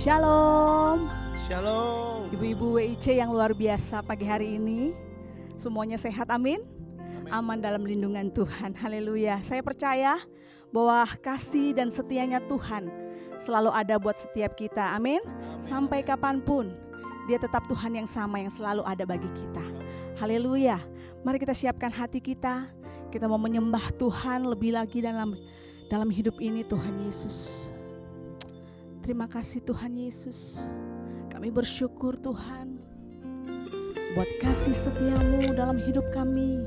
Shalom. Shalom. Ibu-ibu WIC yang luar biasa pagi hari ini. Semuanya sehat, amin? Aman dalam lindungan Tuhan, haleluya. Saya percaya bahwa kasih dan setianya Tuhan selalu ada buat setiap kita, amin. Sampai kapanpun Dia tetap Tuhan yang sama yang selalu ada bagi kita, haleluya. Mari kita siapkan hati kita. Kita mau menyembah Tuhan lebih lagi dalam hidup ini, Tuhan Yesus. Terima kasih Tuhan Yesus. Kami bersyukur Tuhan buat kasih setiamu dalam hidup kami,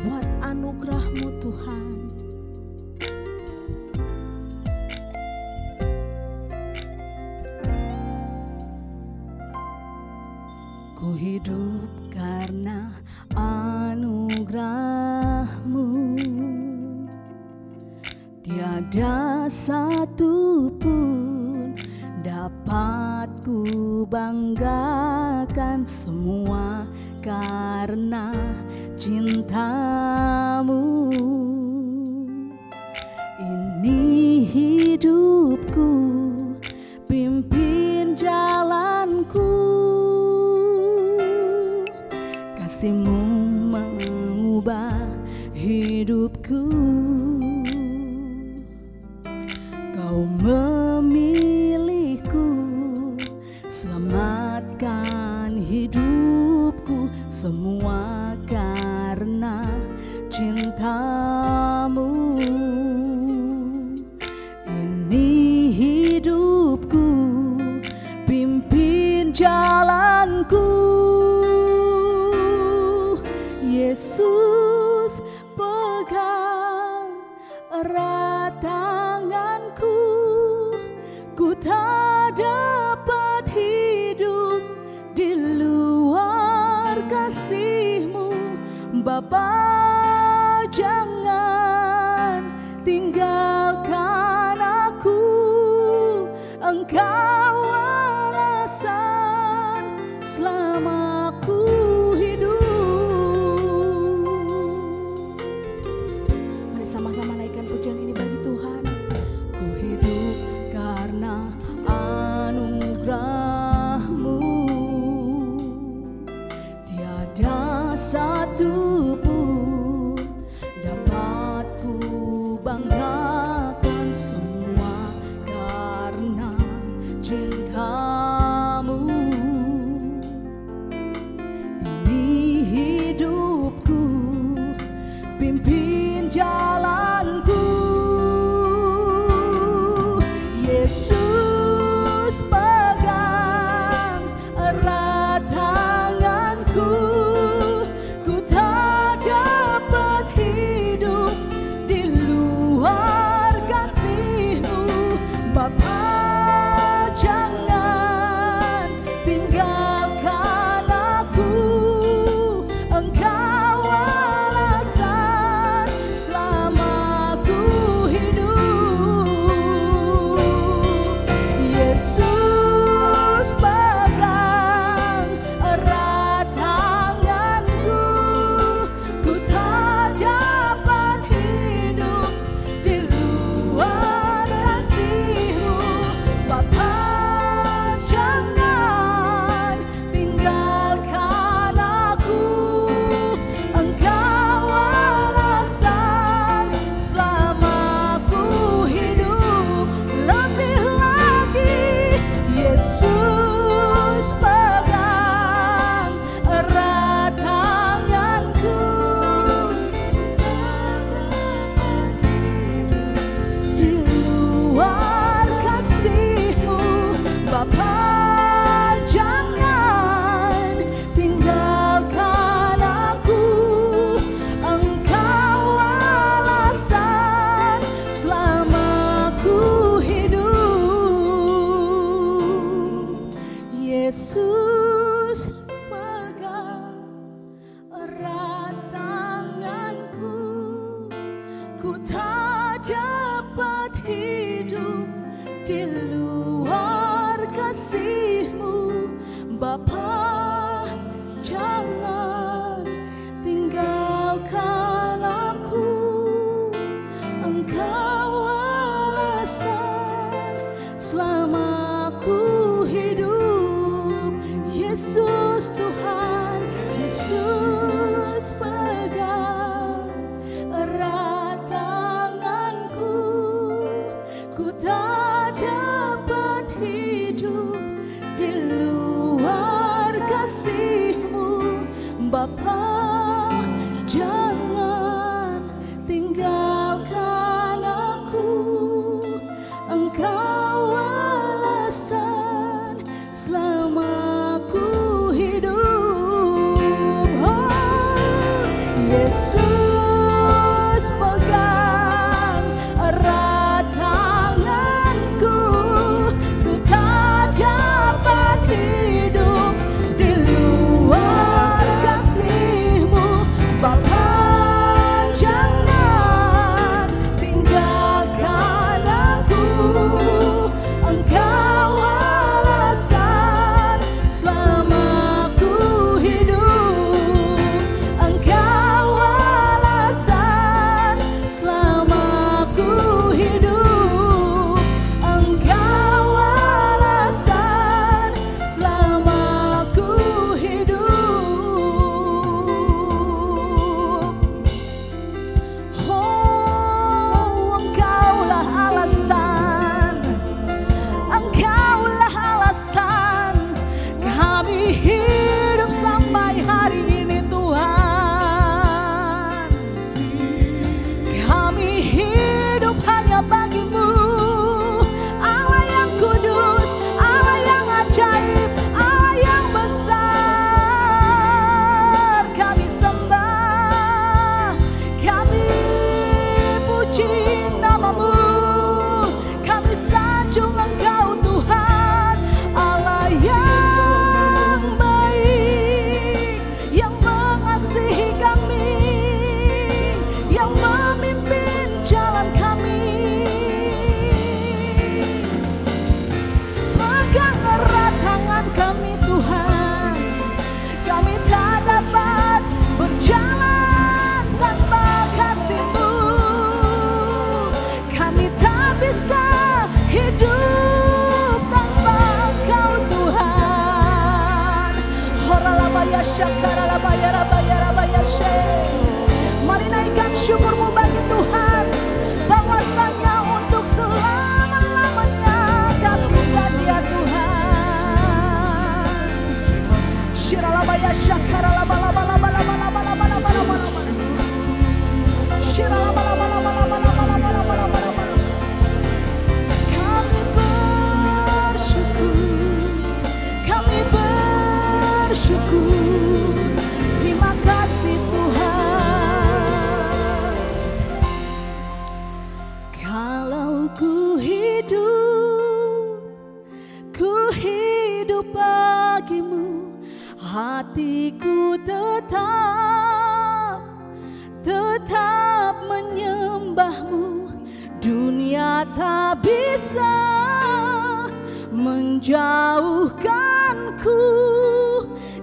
buat anugerahmu Tuhan. Ku hidup karena anugerahmu, tiada satu pun dapat ku banggakan, semua karena cintamu. Ini hidupku, pimpin jalanku, kasih-Mu mengubah hidupku. Kau memilihku, selamatkan hidupku, semua karena cintamu. Ini hidupku, pimpin jalanku. Yesus, pegang erat tanganku, ku tak dapat hidup di luar kasih-Mu. Bapa, jangan tinggalkan aku, Engkau alasan selama aku hidup. Mari sama-sama naikkan pujian ini bagi Tuhan. Ku hidup karena anugerah-Mu, tiada satu pun dapat ku banggakan, semua karena cinta-Mu. Ini hidupku, pimpin jalanku. Yesus, pegang erat tanganku, ku tak dapat hidup di luar kasih-Mu. Bapa, jangan tinggalkan aku, Engkau alasan selama aku hidup. Yesus, pegang erat tanganku, ku tak dapat hidup di luar kasih-Mu. Bapa, jangan tinggalkan aku, Engkau alasan selama aku hidup. Lebih lagi, Yesus, pegang erat tanganku, di luar kasih-Mu. Bapa, jangan tinggalkan aku, Engkau alasan selama aku hidup. Yesus, pegang erat tanganku, ku tak dapat hidup di luar kasih-Mu. Bapa, jangan tinggalkan aku, Engkau alasan selama ku tak dapat hidup di luar kasih-Mu. Bapa, jangan tinggalkan aku, Engkau alasan selama ku hidup. Oh, Yesus, pegang erat tanganku, ku tak dapat hidup di luar kasih-Mu. Bapa, jangan tinggalkan aku, Engkau alasan selama ku hidup, Engkau alasan selama ku hidup, Engkau alasan selama ku hidup. Oh, Engkaulah alasan, Engkaulah alasan kami hidup sampai hari ini Tuhan. Kami hidup hanya bagi-Mu, Allah yang kudus, Allah yang ajaib, Allah yang besar. Kami sembah, kami puji nama-Mu, kami sanjung Engkau Tuhan, Allah yang baik, yang mengasihi kami, yang memimpin jalan kami. Pegang erat tangan kami Tuhan, kami tak dapat berjalan tanpa kasih-Mu, kami tak bisa hidup tanpa Engkau Tuhan. Horalabaya syakaralabaya rabaya rabaya she. Mari naikkan syukur-Mu bagi Tuhan, bahwasanya untuk selama-lamanya kasih setia Tuhan. Shiralabaya syakaralabalabalabalabalabalabalabalabalabalabalabalabala. Shiralabalabalabalabalabalabalabalabalabalabala. Kami bersyukur, terima kasih Tuhan. Kalau ku hidup bagi-Mu, hatiku tetap menyembah-Mu. Dunia tak bisa menjauhkanku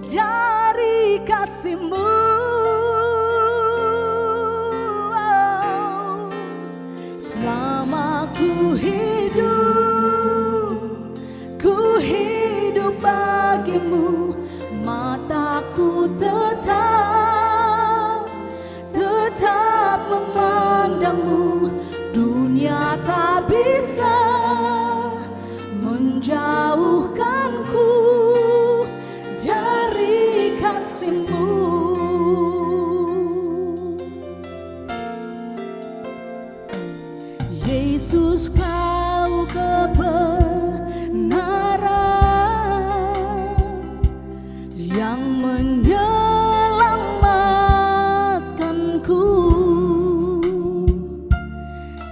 dari kasih-Mu. Oh, selama ku hidup bagi-Mu, mataku tetap memandang-Mu. Dunia tak bisa menjauhkanku dari kasih-Mu. Yesus, Kau kebenaran yang menyelamatkanku.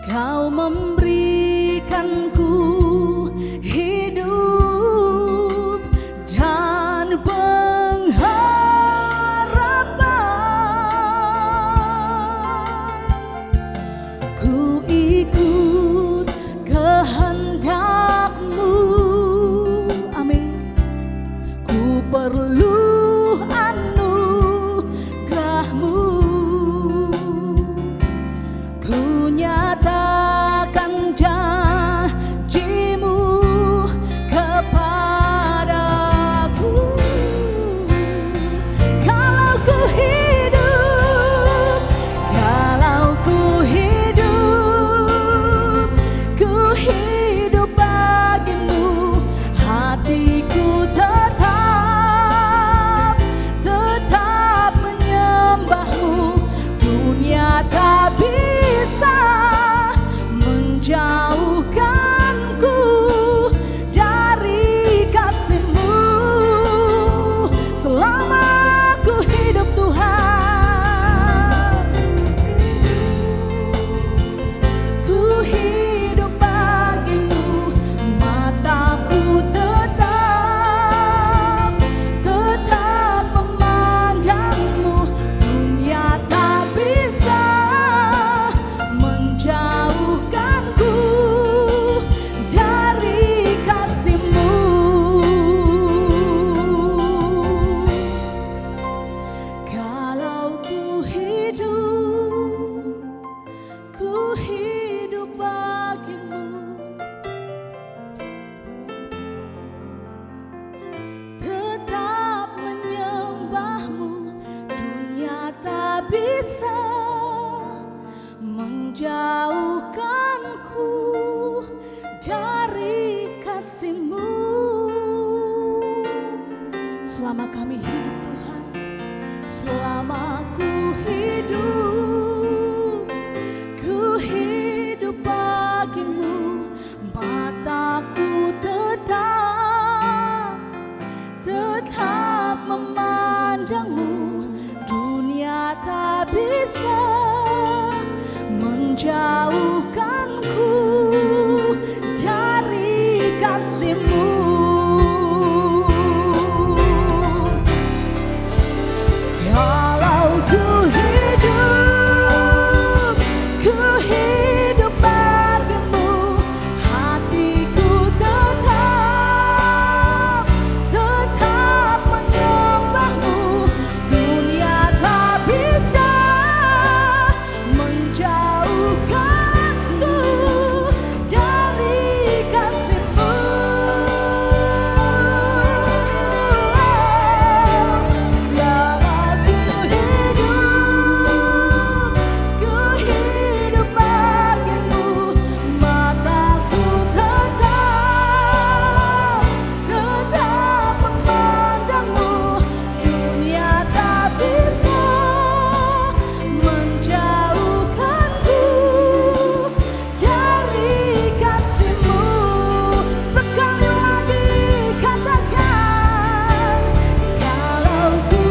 Kau memberikanku hidup dan pengharapan. Ku ikut kehendak-Mu, amin. Ku perlu anugerah-Mu, ku nyatakan janji-Mu kepadaku. Kalau ku hidup bagimu, tetap menyembahmu. Dunia tak bisa menjauhkanku dari kasih-Mu. Selama kami hidup Tuhan, selama ku hidup bagimu. Mataku tetap memandangmu. Dunia tak bisa menjauhkanku dari kasih-Mu. Kalau ku hidup bagimu, hatiku tetap menyembahmu. Dunia tak bisa menjauhkanku dari kasih-Mu. Selama ku hidup bagimu. Mataku tetap memandangmu. Dunia tak bisa menjauhkanku dari kasih-Mu. Sekali lagi katakan, kalau ku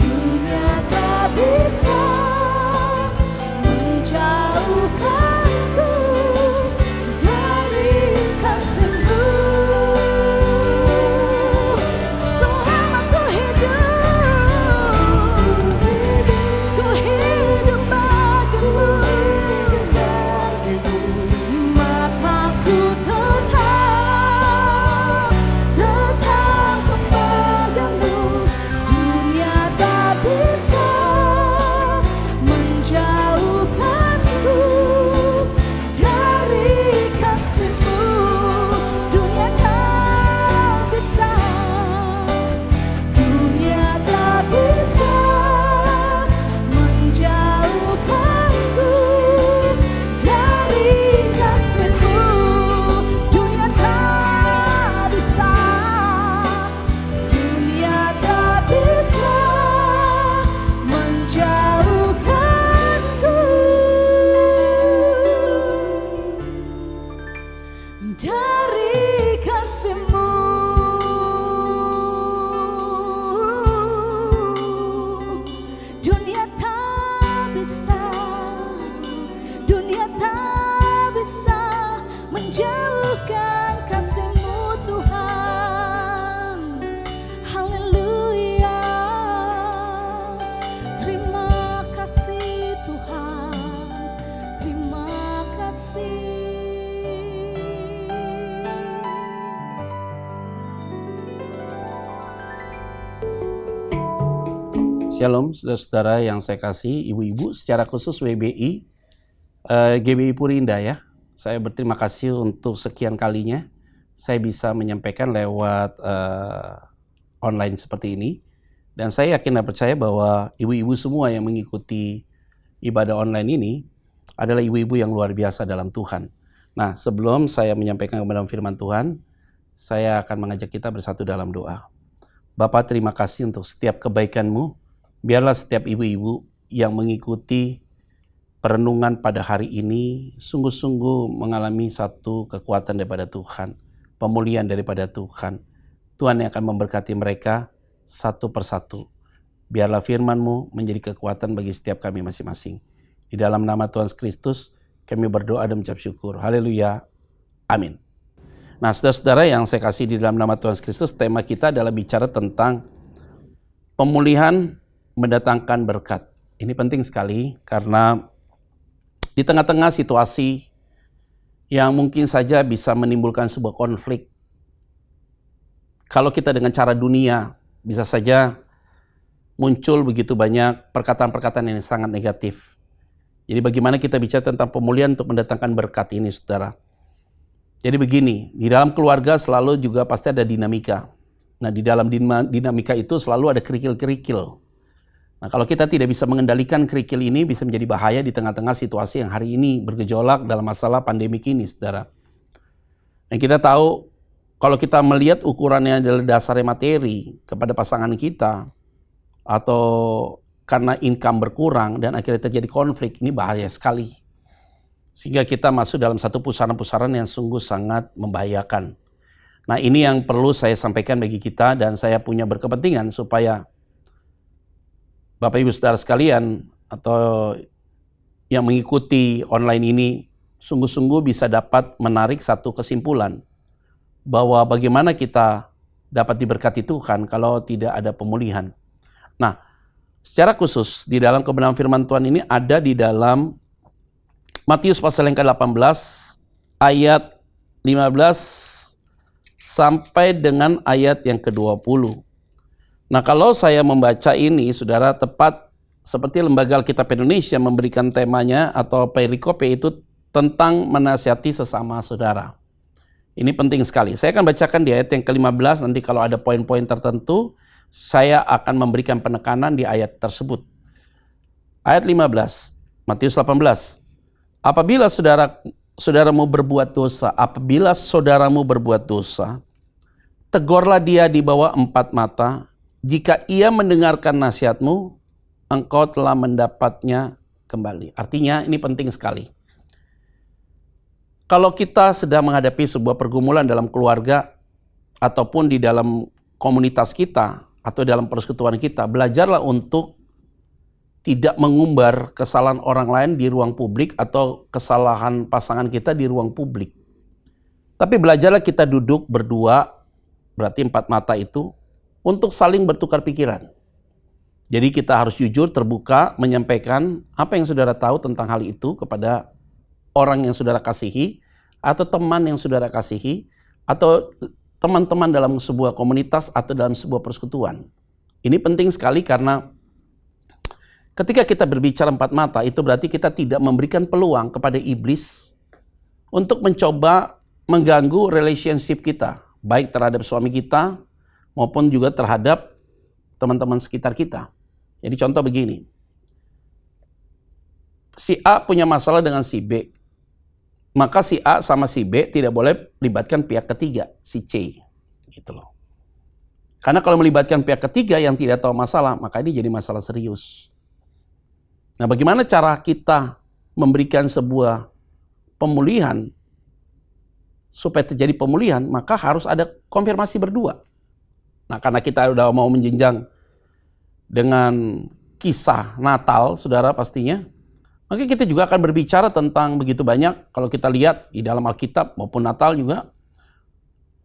dunia tak bisa menjauhkanku dari kasih-Mu. Selama ku hidup bagimu. Mataku tetap memandangmu. Dunia tak bisa menjauhkanku dari kasih-Mu. Dunia tak bisa menjauhkanku dari kasih-Mu. Dunia tak bisa menjauhkanku dari kasih-Mu. Dunia tak bisa menjauhkan kasih-Mu Tuhan. Haleluya. Terima kasih Tuhan, terima kasih. Shalom saudara-saudara yang saya kasih, ibu-ibu secara khusus WBI, GBI Purinda ya. Saya berterima kasih untuk sekian kalinya saya bisa menyampaikan lewat online seperti ini. Dan saya yakin dan percaya bahwa ibu-ibu semua yang mengikuti ibadah online ini adalah ibu-ibu yang luar biasa dalam Tuhan. Nah, sebelum saya menyampaikan kebenaran firman Tuhan, saya akan mengajak kita bersatu dalam doa. Bapa, terima kasih untuk setiap kebaikan-Mu. Biarlah setiap ibu-ibu yang mengikuti perenungan pada hari ini sungguh-sungguh mengalami satu kekuatan daripada Tuhan, pemulihan daripada Tuhan. Tuhan yang akan memberkati mereka satu persatu. Biarlah firman-Mu menjadi kekuatan bagi setiap kami masing-masing. Di dalam nama Tuhan Kristus, kami berdoa dan mengucap syukur. Haleluya. Amin. Nah, saudara-saudara yang saya kasih di dalam nama Tuhan Kristus, tema kita adalah bicara tentang pemulihan mendatangkan berkat. Ini penting sekali karena di tengah-tengah situasi yang mungkin saja bisa menimbulkan sebuah konflik. Kalau kita dengan cara dunia, bisa saja muncul begitu banyak perkataan-perkataan yang sangat negatif. Jadi bagaimana kita bicara tentang pemulihan untuk mendatangkan berkat ini, saudara? Jadi begini, di dalam keluarga selalu juga pasti ada dinamika. Nah, di dalam dinamika itu selalu ada kerikil-kerikil. Nah, kalau kita tidak bisa mengendalikan kerikil ini, bisa menjadi bahaya di tengah-tengah situasi yang hari ini bergejolak dalam masalah pandemik ini, saudara. Dan kita tahu, kalau kita melihat ukurannya adalah dasarnya materi kepada pasangan kita, atau karena income berkurang dan akhirnya terjadi konflik, ini bahaya sekali. Sehingga kita masuk dalam satu pusaran-pusaran yang sungguh sangat membahayakan. Nah, ini yang perlu saya sampaikan bagi kita, dan saya punya berkepentingan supaya Bapak Ibu Saudara sekalian atau yang mengikuti online ini sungguh-sungguh bisa dapat menarik satu kesimpulan bahwa bagaimana kita dapat diberkati Tuhan kalau tidak ada pemulihan. Nah, secara khusus di dalam kebenaran firman Tuhan ini ada di dalam Matius pasal yang ke-18 ayat 15 sampai dengan ayat yang ke-20. Nah, kalau saya membaca ini, saudara, tepat seperti Lembaga Alkitab Indonesia memberikan temanya atau perikope itu tentang menasihati sesama saudara. Ini penting sekali. Saya akan bacakan di ayat yang ke-15, nanti kalau ada poin-poin tertentu, saya akan memberikan penekanan di ayat tersebut. Ayat 15, Matius 18. Apabila saudaramu berbuat dosa, tegurlah dia di bawah 4 mata. Jika ia mendengarkan nasihatmu, engkau telah mendapatnya kembali. Artinya ini penting sekali. Kalau kita sedang menghadapi sebuah pergumulan dalam keluarga, ataupun di dalam komunitas kita, atau dalam persekutuan kita, belajarlah untuk tidak mengumbar kesalahan orang lain di ruang publik, atau kesalahan pasangan kita di ruang publik. Tapi belajarlah kita duduk berdua, berarti 4 mata itu, untuk saling bertukar pikiran. Jadi kita harus jujur, terbuka, menyampaikan apa yang saudara tahu tentang hal itu kepada orang yang saudara kasihi, atau teman yang saudara kasihi, atau teman-teman dalam sebuah komunitas atau dalam sebuah persekutuan. Ini penting sekali karena ketika kita berbicara 4 mata, itu berarti kita tidak memberikan peluang kepada iblis untuk mencoba mengganggu relationship kita, baik terhadap suami kita, maupun juga terhadap teman-teman sekitar kita. Jadi contoh begini, si A punya masalah dengan si B, maka si A sama si B tidak boleh melibatkan pihak ketiga, si C. Gitu loh. Karena kalau melibatkan pihak ketiga yang tidak tahu masalah, maka ini jadi masalah serius. Nah, bagaimana cara kita memberikan sebuah pemulihan, supaya terjadi pemulihan, maka harus ada konfirmasi berdua. Nah, karena kita udah mau menjenjang dengan kisah Natal, saudara pastinya, maka kita juga akan berbicara tentang begitu banyak. Kalau kita lihat di dalam Alkitab maupun Natal juga,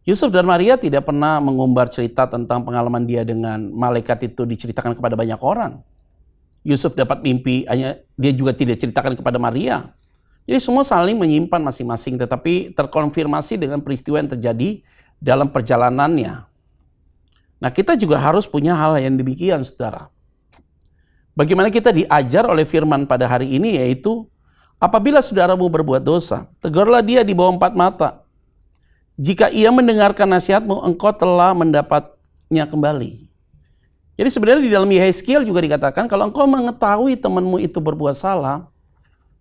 Yusuf dan Maria tidak pernah mengumbar cerita tentang pengalaman dia dengan malaikat itu diceritakan kepada banyak orang. Yusuf dapat mimpi, hanya dia juga tidak ceritakan kepada Maria. Jadi semua saling menyimpan masing-masing, tetapi terkonfirmasi dengan peristiwa yang terjadi dalam perjalanannya. Nah, kita juga harus punya hal yang demikian, saudara. Bagaimana kita diajar oleh firman pada hari ini, yaitu apabila saudaramu berbuat dosa, tegurlah dia di bawah 4 mata. Jika ia mendengarkan nasihatmu, engkau telah mendapatnya kembali. Jadi sebenarnya di dalam Yehezkiel juga dikatakan, kalau engkau mengetahui temanmu itu berbuat salah,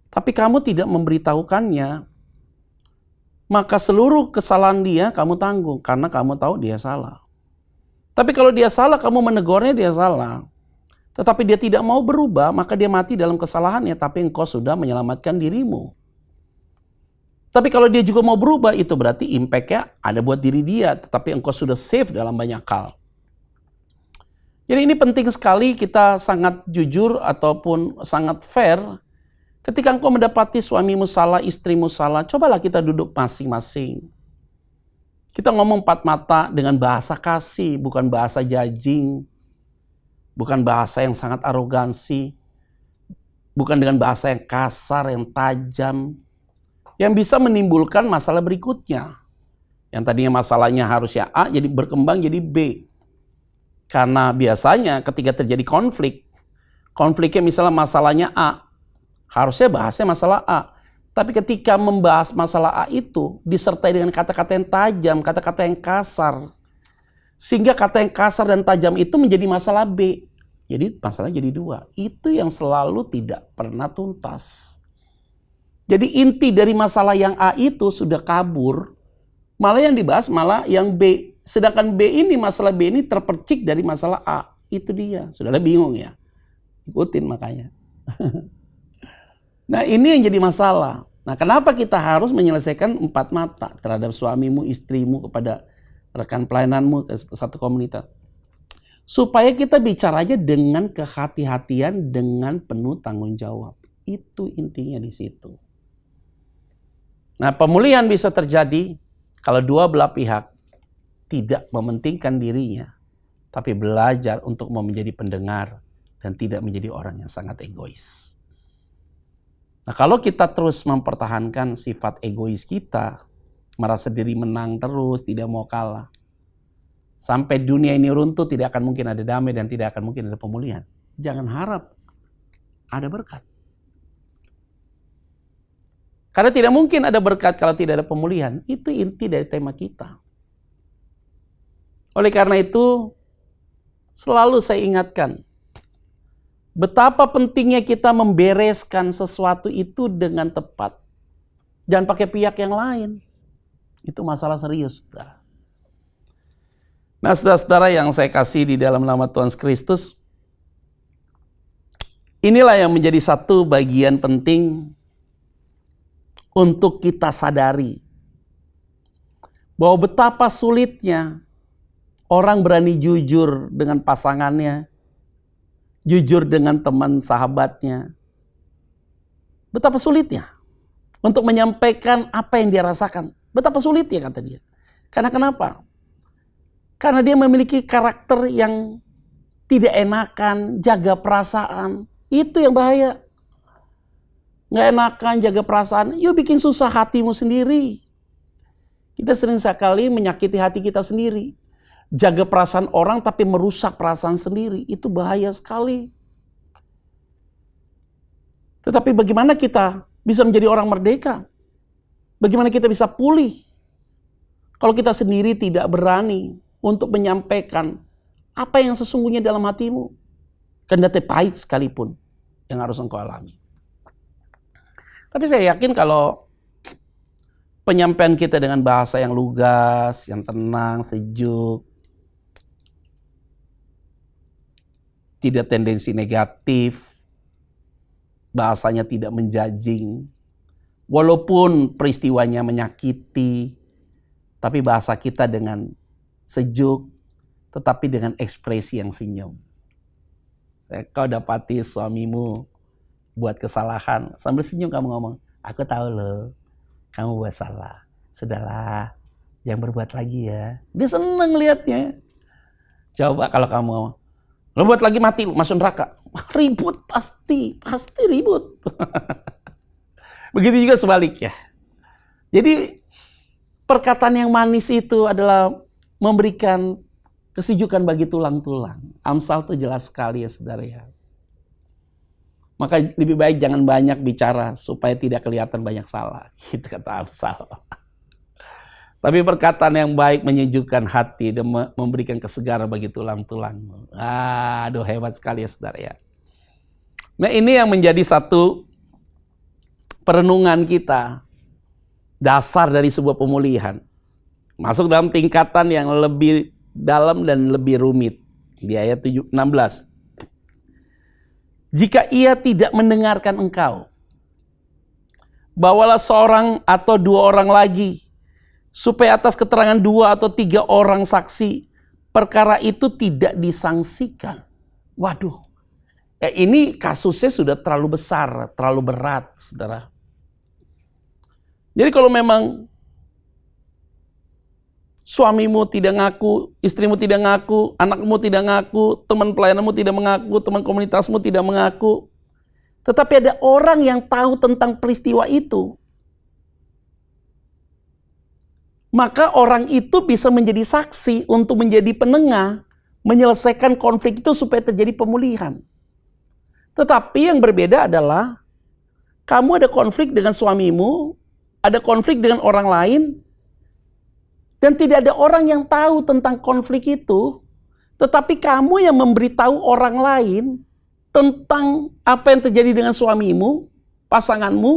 tapi kamu tidak memberitahukannya, maka seluruh kesalahan dia kamu tanggung, karena kamu tahu dia salah. Tapi kalau dia salah, kamu menegurnya dia salah. Tetapi dia tidak mau berubah, maka dia mati dalam kesalahannya, tapi engkau sudah menyelamatkan dirimu. Tapi kalau dia juga mau berubah, itu berarti impact-nya ada buat diri dia, tetapi engkau sudah save dalam banyak hal. Jadi ini penting sekali kita sangat jujur ataupun sangat fair. Ketika engkau mendapati suamimu salah, istrimu salah, cobalah kita duduk masing-masing. Kita ngomong 4 mata dengan bahasa kasih, bukan bahasa judging, bukan bahasa yang sangat arogansi, bukan dengan bahasa yang kasar, yang tajam. yang bisa menimbulkan masalah berikutnya. Yang tadinya masalahnya harusnya A, jadi berkembang jadi B. Karena biasanya ketika terjadi konfliknya misalnya masalahnya A, harusnya bahasnya masalah A. Tapi ketika membahas masalah A itu disertai dengan kata-kata yang tajam, kata-kata yang kasar. Sehingga kata yang kasar dan tajam itu menjadi masalah B. Jadi masalah jadi dua. Itu yang selalu tidak pernah tuntas. Jadi inti dari masalah yang A itu sudah kabur. Malah yang dibahas malah yang B. Sedangkan masalah B ini terpercik dari masalah A. Itu dia. Saudara bingung ya? Ikutin makanya. Nah ini yang jadi masalah. Nah kenapa kita harus menyelesaikan 4 mata terhadap suamimu, istrimu, kepada rekan pelayananmu, ke satu komunitas. Supaya kita bicaranya dengan kehati-hatian, dengan penuh tanggung jawab. Itu intinya di situ. Nah pemulihan bisa terjadi kalau dua belah pihak tidak mementingkan dirinya, tapi belajar untuk menjadi pendengar dan tidak menjadi orang yang sangat egois. Nah kalau kita terus mempertahankan sifat egois kita, merasa diri menang terus, tidak mau kalah, sampai dunia ini runtuh, tidak akan mungkin ada damai dan tidak akan mungkin ada pemulihan. Jangan harap ada berkat. Karena tidak mungkin ada berkat kalau tidak ada pemulihan. Itu inti dari tema kita. Oleh karena itu, selalu saya ingatkan, betapa pentingnya kita membereskan sesuatu itu dengan tepat. Jangan pakai pihak yang lain. Itu masalah serius. Nah, saudara-saudara yang saya kasih di dalam nama Tuhan Kristus, inilah yang menjadi satu bagian penting untuk kita sadari bahwa betapa sulitnya orang berani jujur dengan pasangannya, jujur dengan teman sahabatnya. Betapa sulitnya untuk menyampaikan apa yang dia rasakan. Betapa sulitnya kata dia. Karena kenapa? Karena dia memiliki karakter yang tidak enakan, jaga perasaan. Itu yang bahaya. Nggak enakan, jaga perasaan. Yuk bikin susah hatimu sendiri. Kita sering sekali menyakiti hati kita sendiri. Jaga perasaan orang tapi merusak perasaan sendiri. Itu bahaya sekali. Tetapi bagaimana kita bisa menjadi orang merdeka? Bagaimana kita bisa pulih? Kalau kita sendiri tidak berani untuk menyampaikan apa yang sesungguhnya dalam hatimu. Kendati pahit sekalipun yang harus engkau alami. Tapi saya yakin kalau penyampaian kita dengan bahasa yang lugas, yang tenang, sejuk, tidak tendensi negatif, bahasanya tidak menjudging, walaupun peristiwanya menyakiti, tapi bahasa kita dengan sejuk, tetapi dengan ekspresi yang senyum. Kau dapati suamimu buat kesalahan, sambil senyum kamu ngomong, aku tahu loh, kamu buat salah. Sudahlah, jangan berbuat lagi ya. Dia seneng liatnya. Coba kalau kamu lo buat lagi mati, masuk neraka. Ribut pasti ribut. Begitu juga sebaliknya. Jadi perkataan yang manis itu adalah memberikan kesejukan bagi tulang-tulang. Amsal itu jelas sekali ya saudara ya. Maka lebih baik jangan banyak bicara supaya tidak kelihatan banyak salah. Gitu kata Amsal. Tapi perkataan yang baik menyejukkan hati dan memberikan kesegaran bagi tulang-tulang. Aduh hebat sekali ya saudara ya. Nah ini yang menjadi satu perenungan kita. Dasar dari sebuah pemulihan. Masuk dalam tingkatan yang lebih dalam dan lebih rumit. Di ayat 16. Jika ia tidak mendengarkan engkau, bawalah seorang atau dua orang lagi, supaya atas keterangan 2 atau 3 orang saksi, perkara itu tidak disangsikan. Waduh, ini kasusnya sudah terlalu besar, terlalu berat, saudara. Jadi kalau memang suamimu tidak ngaku, istrimu tidak ngaku, anakmu tidak ngaku, teman pelayananmu tidak mengaku, teman komunitasmu tidak mengaku. Tetapi ada orang yang tahu tentang peristiwa itu. maka orang itu bisa menjadi saksi untuk menjadi penengah, menyelesaikan konflik itu supaya terjadi pemulihan. Tetapi yang berbeda adalah kamu ada konflik dengan suamimu, ada konflik dengan orang lain, dan tidak ada orang yang tahu tentang konflik itu, tetapi kamu yang memberitahu orang lain tentang apa yang terjadi dengan suamimu, pasanganmu,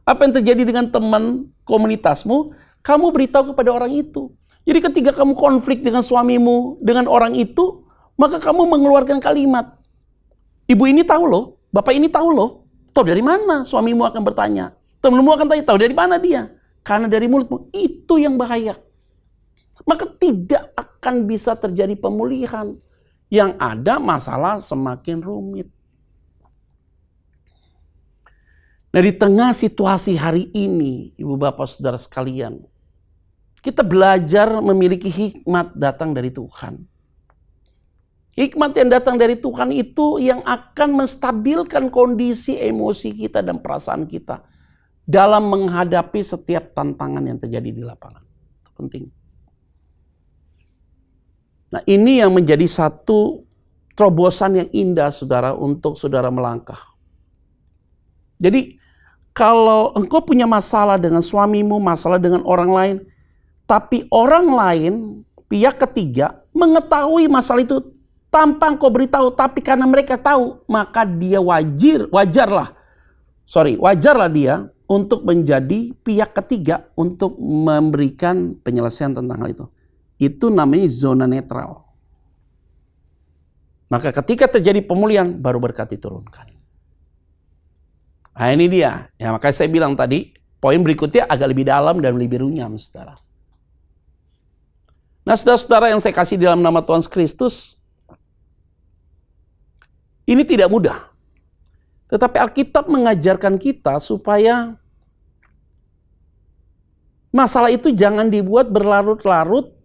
apa yang terjadi dengan teman komunitasmu, kamu beritahu kepada orang itu. Jadi ketika kamu konflik dengan suamimu, dengan orang itu, maka kamu mengeluarkan kalimat. Ibu ini tahu loh, bapak ini tahu loh. Tahu dari mana? Suamimu akan bertanya. Temanmu akan tanya, tahu dari mana dia? Karena dari mulutmu. Itu yang bahaya. Maka tidak akan bisa terjadi pemulihan. Yang ada masalah semakin rumit. Nah, di tengah situasi hari ini, Ibu Bapak Saudara sekalian, kita belajar memiliki hikmat datang dari Tuhan. Hikmat yang datang dari Tuhan itu yang akan menstabilkan kondisi emosi kita dan perasaan kita dalam menghadapi setiap tantangan yang terjadi di lapangan. Itu penting. Nah, ini yang menjadi satu terobosan yang indah, saudara, untuk saudara melangkah. Jadi, kalau engkau punya masalah dengan suamimu, masalah dengan orang lain, tapi orang lain, pihak ketiga, mengetahui masalah itu tanpa engkau beritahu, tapi karena mereka tahu, maka dia wajarlah dia untuk menjadi pihak ketiga untuk memberikan penyelesaian tentang hal itu. Itu namanya zona netral. Maka ketika terjadi pemulihan, baru berkat diturunkan. Nah, ini dia. Ya, makanya saya bilang tadi, poin berikutnya agak lebih dalam dan lebih runyam, saudara. Nah, saudara-saudara yang saya kasih di dalam nama Tuhan Kristus, ini tidak mudah. Tetapi Alkitab mengajarkan kita supaya masalah itu jangan dibuat berlarut-larut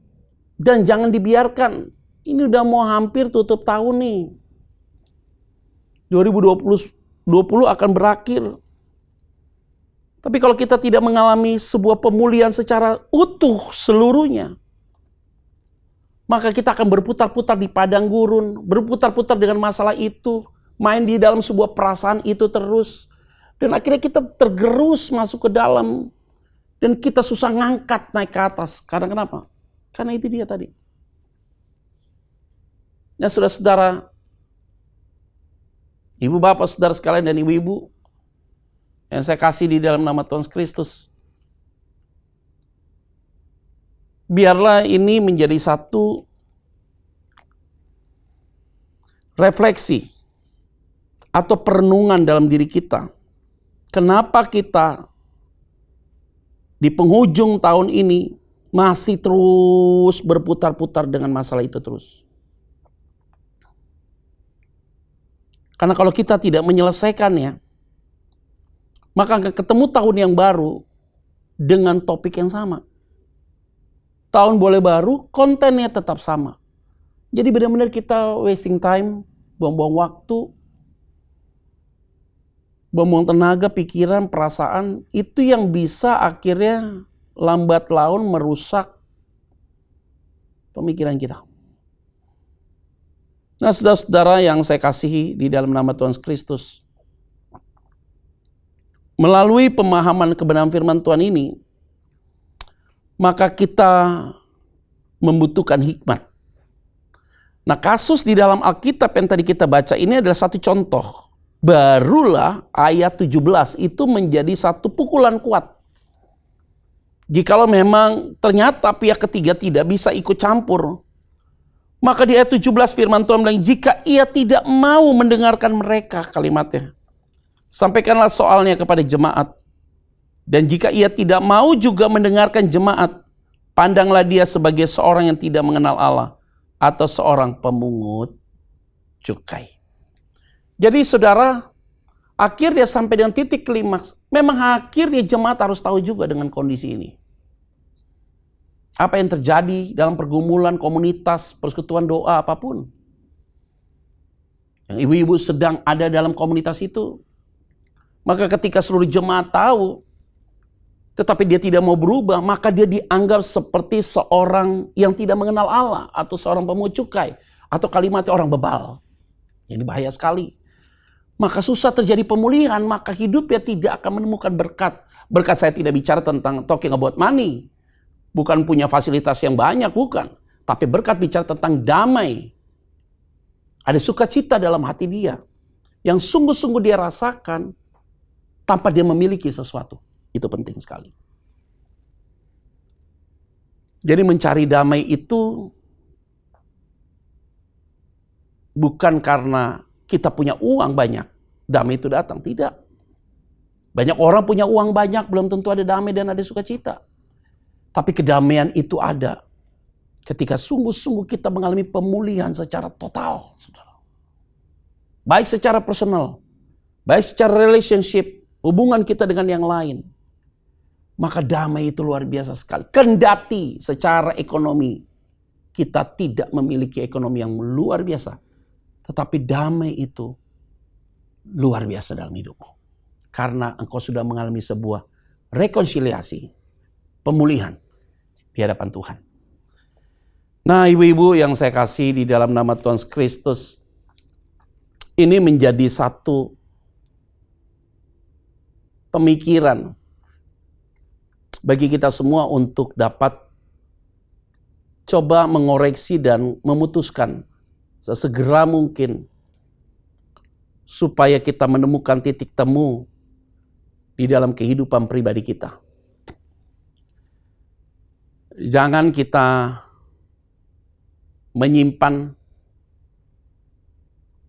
dan jangan dibiarkan. Ini udah mau hampir tutup tahun nih. 2020 akan berakhir. Tapi kalau kita tidak mengalami sebuah pemulihan secara utuh seluruhnya, maka kita akan berputar-putar di padang gurun, berputar-putar dengan masalah itu, main di dalam sebuah perasaan itu terus. Dan akhirnya kita tergerus masuk ke dalam, dan kita susah ngangkat naik ke atas. Karena kenapa? Karena itu dia tadi. Ya, saudara-saudara, ibu bapak saudara sekalian dan ibu-ibu yang saya kasih di dalam nama Tuhan Kristus, biarlah ini menjadi satu refleksi atau perenungan dalam diri kita. Kenapa kita di penghujung tahun ini masih terus berputar-putar dengan masalah itu terus? Karena kalau kita tidak menyelesaikannya, maka akan ketemu tahun yang baru dengan topik yang sama. Tahun boleh baru, kontennya tetap sama. Jadi benar-benar kita wasting time, buang-buang waktu, buang-buang tenaga, pikiran, perasaan, itu yang bisa akhirnya lambat laun merusak pemikiran kita. Nah, saudara-saudara yang saya kasihi di dalam nama Tuhan Kristus, melalui pemahaman kebenaran firman Tuhan ini, maka kita membutuhkan hikmat. Nah, kasus di dalam Alkitab yang tadi kita baca ini adalah satu contoh. Barulah ayat 17 itu menjadi satu pukulan kuat. Jikalau memang ternyata pihak ketiga tidak bisa ikut campur, maka di ayat 17 firman Tuhan bilang, jika ia tidak mau mendengarkan mereka, kalimatnya, sampaikanlah soalnya kepada jemaat. Dan jika ia tidak mau juga mendengarkan jemaat, pandanglah dia sebagai seorang yang tidak mengenal Allah atau seorang pemungut cukai. Jadi saudara, akhirnya sampai dengan titik klimaks, memang akhirnya jemaat harus tahu juga dengan kondisi ini. Apa yang terjadi dalam pergumulan komunitas, persekutuan doa apapun. Yang ibu-ibu sedang ada dalam komunitas itu. Maka ketika seluruh jemaat tahu, tetapi dia tidak mau berubah, maka dia dianggap seperti seorang yang tidak mengenal Allah, atau seorang pemungut cukai, atau kalimatnya orang bebal. Ini bahaya sekali. Maka susah terjadi pemulihan, maka hidupnya tidak akan menemukan berkat. Berkat saya tidak bicara tentang talking about money. Bukan punya fasilitas yang banyak, bukan. Tapi berkat bicara tentang damai. Ada sukacita dalam hati dia. Yang sungguh-sungguh dia rasakan tanpa dia memiliki sesuatu. Itu penting sekali. Jadi mencari damai itu bukan karena kita punya uang banyak, damai itu datang. Tidak. Banyak orang punya uang banyak, belum tentu ada damai dan ada sukacita. Tapi kedamaian itu ada ketika sungguh-sungguh kita mengalami pemulihan secara total. Saudara. Baik secara personal, baik secara relationship, hubungan kita dengan yang lain. Maka damai itu luar biasa sekali. Kendati secara ekonomi kita tidak memiliki ekonomi yang luar biasa. Tetapi damai itu luar biasa dalam hidupmu. Karena engkau sudah mengalami sebuah rekonsiliasi, pemulihan di hadapan Tuhan. Nah, ibu-ibu yang saya kasih di dalam nama Tuhan Kristus, ini menjadi satu pemikiran bagi kita semua untuk dapat coba mengoreksi dan memutuskan sesegera mungkin supaya kita menemukan titik temu di dalam kehidupan pribadi kita. Jangan kita menyimpan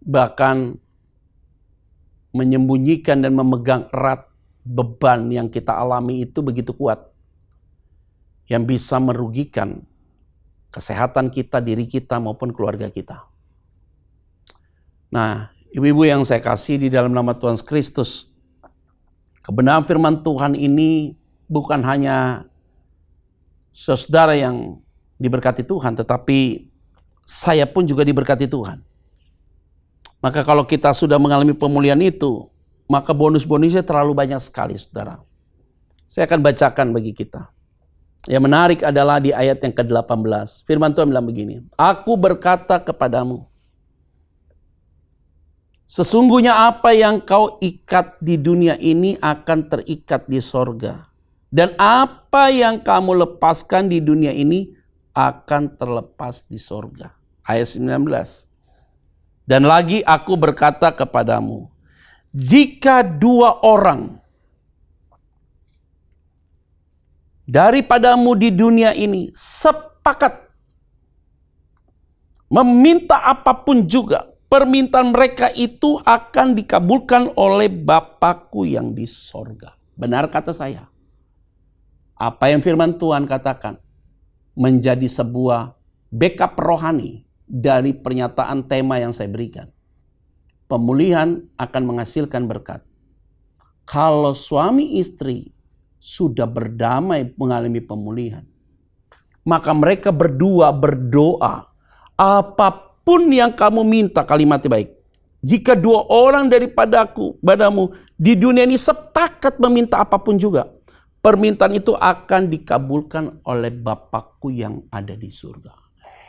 bahkan menyembunyikan dan memegang erat beban yang kita alami itu begitu kuat, yang bisa merugikan kesehatan kita, diri kita maupun keluarga kita. Nah, ibu-ibu yang saya kasih di dalam nama Tuhan Kristus, kebenaran firman Tuhan ini bukan hanya saudara yang diberkati Tuhan, tetapi saya pun juga diberkati Tuhan. Maka kalau kita sudah mengalami pemulihan itu, maka bonus-bonusnya terlalu banyak sekali, saudara. Saya akan bacakan bagi kita. Yang menarik adalah di ayat yang ke-18. Firman Tuhan bilang begini. Aku berkata kepadamu, sesungguhnya apa yang kau ikat di dunia ini akan terikat di sorga. Dan apa yang kamu lepaskan di dunia ini akan terlepas di sorga. Ayat 19. Dan lagi aku berkata kepadamu, jika dua orang daripadamu di dunia ini sepakat meminta apapun juga, permintaan mereka itu akan dikabulkan oleh Bapakku yang di sorga. Benar kata saya. Apa yang firman Tuhan katakan menjadi sebuah backup rohani dari pernyataan tema yang saya berikan. Pemulihan akan menghasilkan berkat. Kalau suami istri sudah berdamai mengalami pemulihan, maka mereka berdua berdoa, apapun yang kamu minta, kalimatnya baik. Jika dua orang padamu di dunia ini sepakat meminta apapun juga, permintaan itu akan dikabulkan oleh Bapakku yang ada di surga.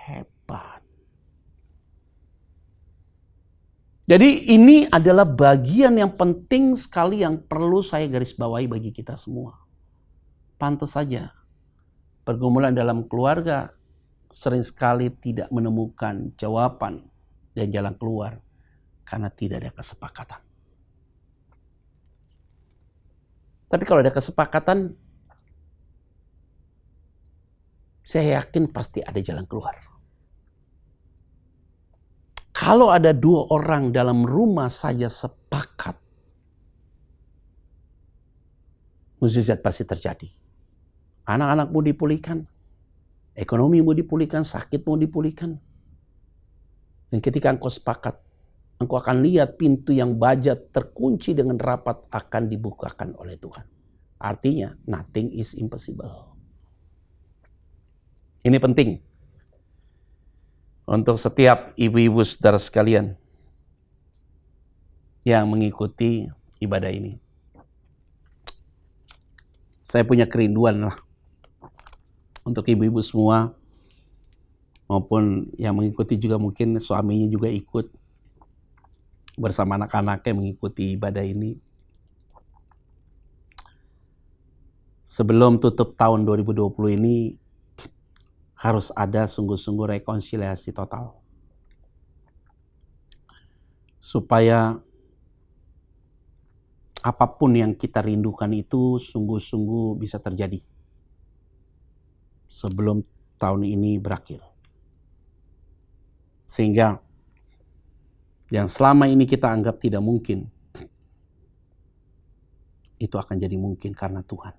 Hebat. Jadi ini adalah bagian yang penting sekali yang perlu saya garis bawahi bagi kita semua. Pantas saja pergumulan dalam keluarga sering sekali tidak menemukan jawaban dan jalan keluar karena tidak ada kesepakatan. Tapi kalau ada kesepakatan, saya yakin pasti ada jalan keluar. Kalau ada dua orang dalam rumah saja sepakat, mukjizat pasti terjadi. Anak-anakmu dipulihkan, ekonomimu dipulihkan, sakitmu dipulihkan. Dan ketika engkau sepakat, engkau akan lihat pintu yang baja terkunci dengan rapat akan dibukakan oleh Tuhan. Artinya, nothing is impossible. Ini penting untuk setiap ibu-ibu saudara sekalian yang mengikuti ibadah ini. Saya punya kerinduan lah untuk ibu-ibu semua, maupun yang mengikuti juga mungkin suaminya juga ikut bersama anak-anaknya mengikuti ibadah ini. Sebelum tutup tahun 2020 ini harus ada sungguh-sungguh rekonsiliasi total. Supaya apapun yang kita rindukan itu sungguh-sungguh bisa terjadi sebelum tahun ini berakhir. Sehingga yang selama ini kita anggap tidak mungkin, itu akan jadi mungkin karena Tuhan.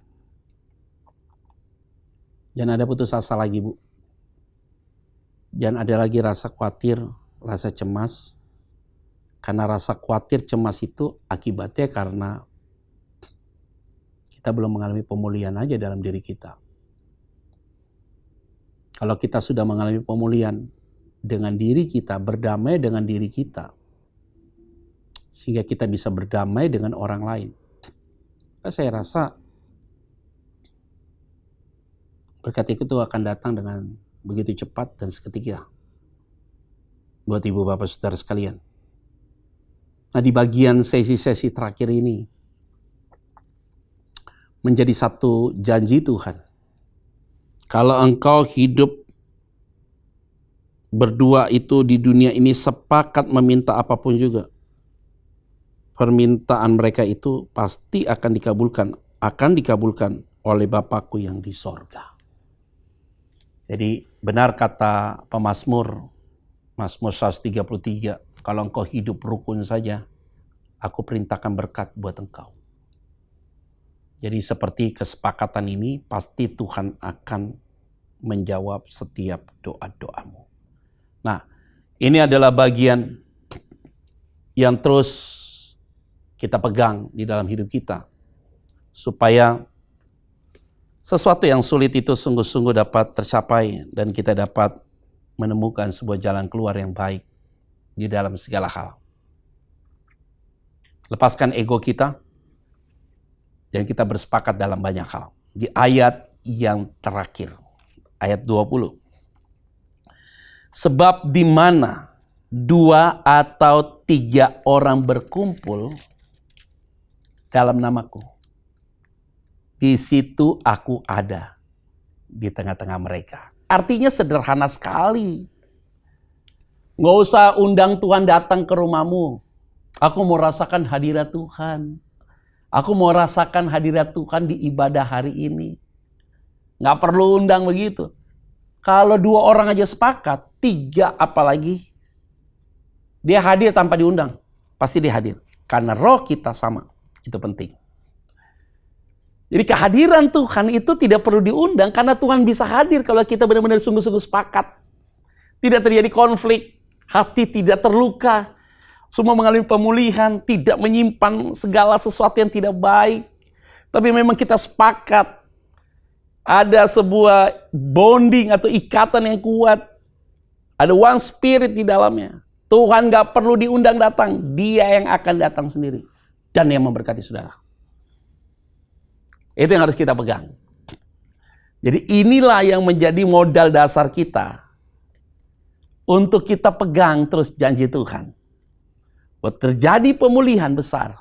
Jangan ada putus asa lagi, Bu. Jangan ada lagi rasa khawatir, rasa cemas. Karena rasa khawatir, cemas itu akibatnya karena kita belum mengalami pemulihan aja dalam diri kita. Kalau kita sudah mengalami pemulihan dengan diri kita, berdamai dengan diri kita, sehingga kita bisa berdamai dengan orang lain. Saya rasa berkat itu akan datang dengan begitu cepat dan seketika buat ibu bapak saudara sekalian. Nah, di bagian sesi-sesi terakhir ini menjadi satu janji Tuhan. Kalau engkau hidup berdua itu di dunia ini sepakat meminta apapun juga, permintaan mereka itu pasti akan dikabulkan oleh Bapakku yang di sorga. Jadi benar kata pemazmur, Mazmur 133, kalau engkau hidup rukun saja, aku perintahkan berkat buat engkau. Jadi seperti kesepakatan ini, pasti Tuhan akan menjawab setiap doa-doamu. Nah, ini adalah bagian yang terus kita pegang di dalam hidup kita. Supaya sesuatu yang sulit itu sungguh-sungguh dapat tercapai dan kita dapat menemukan sebuah jalan keluar yang baik di dalam segala hal. Lepaskan ego kita dan kita bersepakat dalam banyak hal. Di ayat yang terakhir, ayat 20. Sebab di mana 2 atau 3 orang berkumpul dalam namaku, di situ aku ada di tengah-tengah mereka. Artinya sederhana sekali. Nggak usah undang Tuhan datang ke rumahmu. Aku mau rasakan hadirat Tuhan. Aku mau rasakan hadirat Tuhan di ibadah hari ini. Nggak perlu undang begitu. Kalau 2 orang aja sepakat, 3 apalagi. Dia hadir tanpa diundang. Pasti dia hadir. Karena roh kita sama. Itu penting. Jadi kehadiran Tuhan itu tidak perlu diundang karena Tuhan bisa hadir kalau kita benar-benar sungguh-sungguh sepakat. Tidak terjadi konflik, hati tidak terluka, semua mengalami pemulihan, tidak menyimpan segala sesuatu yang tidak baik. Tapi memang kita sepakat. Ada sebuah bonding atau ikatan yang kuat. Ada one spirit di dalamnya. Tuhan gak perlu diundang datang, Dia yang akan datang sendiri. Dan yang memberkati saudara. Itu yang harus kita pegang. Jadi inilah yang menjadi modal dasar kita. Untuk kita pegang terus janji Tuhan. Buat terjadi pemulihan besar.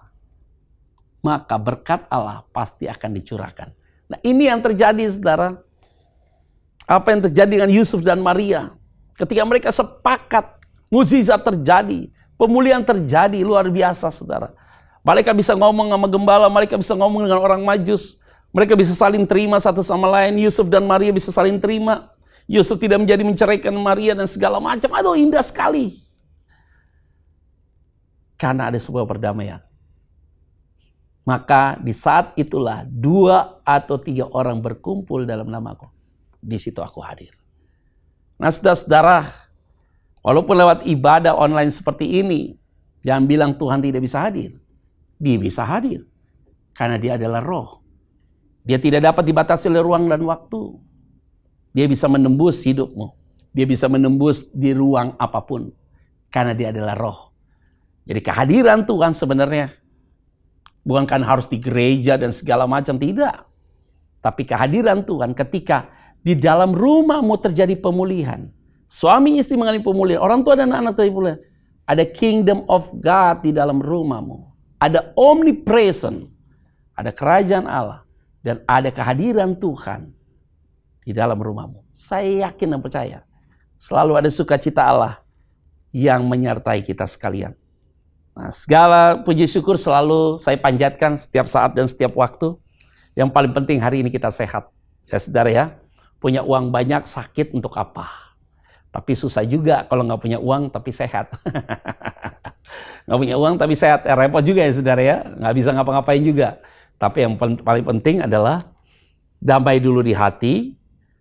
Maka berkat Allah pasti akan dicurahkan. Nah ini yang terjadi saudara. Apa yang terjadi dengan Yusuf dan Maria. Ketika mereka sepakat. Mukjizat terjadi. Pemulihan terjadi luar biasa saudara. Mereka bisa ngomong sama gembala. Mereka bisa ngomong dengan orang Majus. Mereka bisa saling terima satu sama lain. Yusuf dan Maria bisa saling terima. Yusuf tidak menjadi menceraikan Maria dan segala macam. Aduh indah sekali. Karena ada sebuah perdamaian. Maka di saat itulah 2 atau 3 orang berkumpul dalam namaku. Di situ aku hadir. Nah saudara-saudara, walaupun lewat ibadah online seperti ini, jangan bilang Tuhan tidak bisa hadir. Dia bisa hadir. Karena dia adalah roh. Dia tidak dapat dibatasi oleh ruang dan waktu. Dia bisa menembus hidupmu. Dia bisa menembus di ruang apapun. Karena dia adalah roh. Jadi kehadiran Tuhan sebenarnya bukan kan harus di gereja dan segala macam. Tidak. Tapi kehadiran Tuhan ketika di dalam rumahmu terjadi pemulihan. Suami istri mengalami pemulihan. Orang tua dan anak terjadi pemulihan. Ada kingdom of God di dalam rumahmu. Ada omnipresent. Ada kerajaan Allah. Dan ada kehadiran Tuhan di dalam rumahmu. Saya yakin dan percaya. Selalu ada sukacita Allah yang menyertai kita sekalian. Nah, segala puji syukur selalu saya panjatkan setiap saat dan setiap waktu. Yang paling penting hari ini kita sehat. Ya saudara ya, punya uang banyak sakit untuk apa? Tapi susah juga kalau nggak punya uang tapi sehat. Nggak punya uang tapi sehat, repot juga ya saudara ya. Nggak bisa ngapa-ngapain juga. Tapi yang paling penting adalah damai dulu di hati.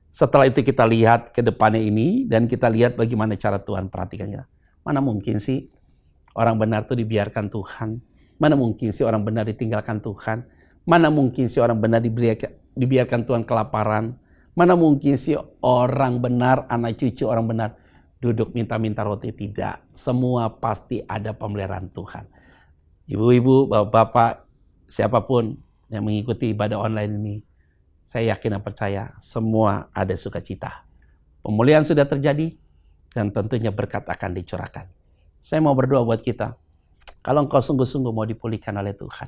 Setelah itu kita lihat ke depannya ini dan kita lihat bagaimana cara Tuhan perhatikan kita. Mana mungkin sih orang benar itu dibiarkan Tuhan? Mana mungkin sih orang benar ditinggalkan Tuhan? Mana mungkin sih orang benar dibiarkan Tuhan kelaparan? Mana mungkin sih orang benar, anak cucu orang benar duduk minta-minta roti? Tidak. Semua pasti ada pemeliharaan Tuhan. Ibu-ibu, bapak-bapak, siapapun yang mengikuti ibadah online ini, saya yakin dan percaya semua ada sukacita. Pemulihan sudah terjadi dan tentunya berkat akan dicurahkan. Saya mau berdoa buat kita. Kalau engkau sungguh-sungguh mau dipulihkan oleh Tuhan.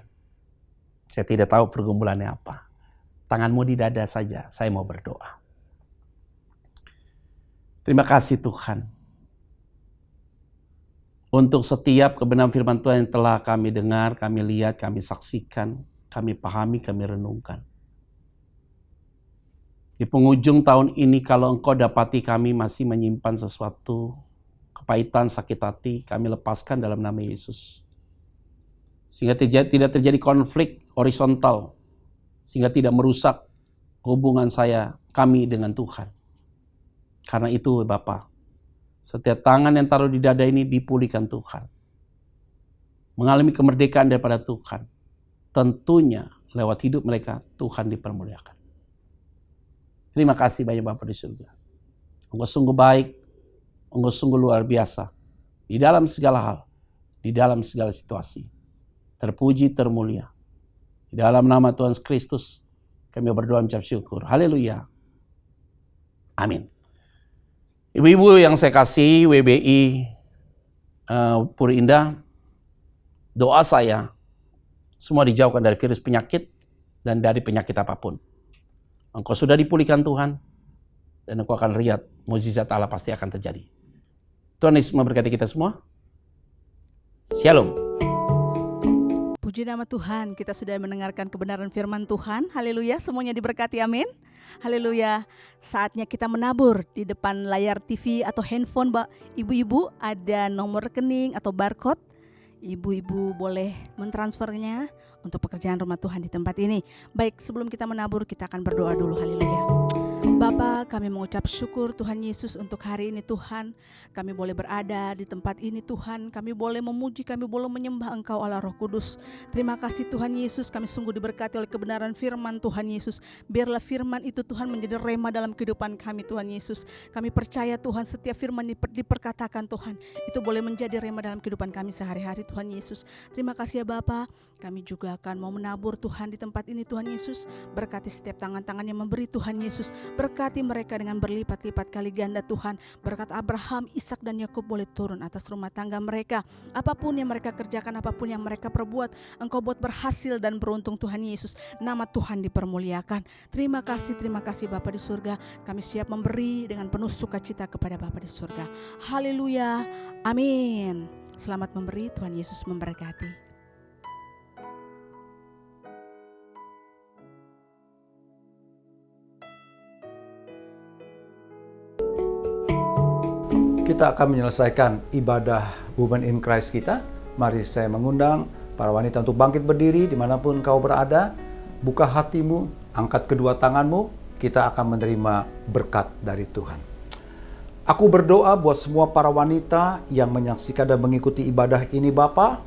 Saya tidak tahu pergumulannya apa. Tanganmu di dada saja, saya mau berdoa. Terima kasih Tuhan. Untuk setiap kebenaran firman Tuhan yang telah kami dengar, kami lihat, kami saksikan, kami pahami, kami renungkan. Di penghujung tahun ini kalau engkau dapati kami masih menyimpan sesuatu, kepahitan, sakit hati, kami lepaskan dalam nama Yesus. Sehingga tidak terjadi konflik horizontal. Sehingga tidak merusak hubungan kami dengan Tuhan. Karena itu Bapa, setiap tangan yang taruh di dada ini dipulihkan Tuhan. Mengalami kemerdekaan daripada Tuhan. Tentunya lewat hidup mereka Tuhan dipermuliakan. Terima kasih banyak Bapa di surga. Engkau sungguh baik, Engkau sungguh luar biasa. Di dalam segala hal, di dalam segala situasi. Terpuji, termulia. Di dalam nama Tuhan Kristus, kami berdoa mengucap syukur. Haleluya. Amin. Ibu-ibu yang saya kasih, WBI Puri Indah, doa saya, semua dijauhkan dari virus penyakit dan dari penyakit apapun. Engkau sudah dipulihkan Tuhan, dan engkau akan lihat mukjizat Allah pasti akan terjadi. Tuhan Yesus memberkati kita semua. Shalom. Puji nama Tuhan, kita sudah mendengarkan kebenaran firman Tuhan. Haleluya, semuanya diberkati, amin. Haleluya, saatnya kita menabur. Di depan layar TV atau handphone, ibu-ibu, ada nomor rekening atau barcode. Ibu-ibu boleh mentransfernya untuk pekerjaan rumah Tuhan di tempat ini. Baik, sebelum kita menabur, kita akan berdoa dulu. Haleluya. Bapa, kami mengucap syukur Tuhan Yesus untuk hari ini Tuhan. Kami boleh berada di tempat ini Tuhan. Kami boleh memuji, kami boleh menyembah Engkau Allah Roh Kudus. Terima kasih Tuhan Yesus, kami sungguh diberkati oleh kebenaran firman Tuhan Yesus. Biarlah firman itu Tuhan menjadi rema dalam kehidupan kami Tuhan Yesus. Kami percaya Tuhan setiap firman diperkatakan Tuhan, itu boleh menjadi rema dalam kehidupan kami sehari-hari Tuhan Yesus. Terima kasih ya Bapa. Kami juga akan mau menabur Tuhan di tempat ini Tuhan Yesus. Berkati setiap tangan-tangan yang memberi Tuhan Yesus. Berkati mereka dengan berlipat-lipat kali ganda Tuhan. Berkat Abraham, Ishak dan Yakub boleh turun atas rumah tangga mereka. Apapun yang mereka kerjakan, apapun yang mereka perbuat, Engkau buat berhasil dan beruntung Tuhan Yesus. Nama Tuhan dipermuliakan. Terima kasih Bapa di surga. Kami siap memberi dengan penuh sukacita kepada Bapa di surga. Haleluya. Amin. Selamat memberi, Tuhan Yesus memberkati. Kita akan menyelesaikan ibadah Women in Christ kita. Mari saya mengundang para wanita untuk bangkit berdiri dimanapun kau berada. Buka hatimu, angkat kedua tanganmu, kita akan menerima berkat dari Tuhan. Aku berdoa buat semua para wanita yang menyaksikan dan mengikuti ibadah ini Bapa.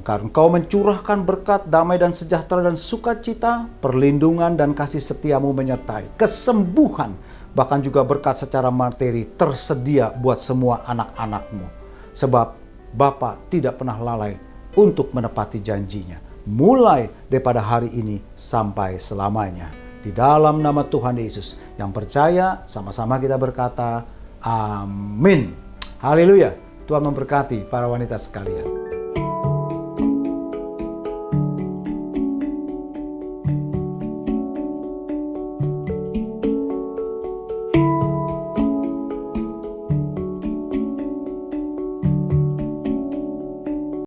Karena Engkau mencurahkan berkat, damai dan sejahtera dan sukacita, perlindungan dan kasih setiamu menyertai, kesembuhan, bahkan juga berkat secara materi tersedia buat semua anak-anakmu. Sebab Bapa tidak pernah lalai untuk menepati janjinya. Mulai daripada hari ini sampai selamanya. Di dalam nama Tuhan Yesus. Yang percaya, sama-sama kita berkata, amin. Haleluya. Tuhan memberkati para wanita sekalian.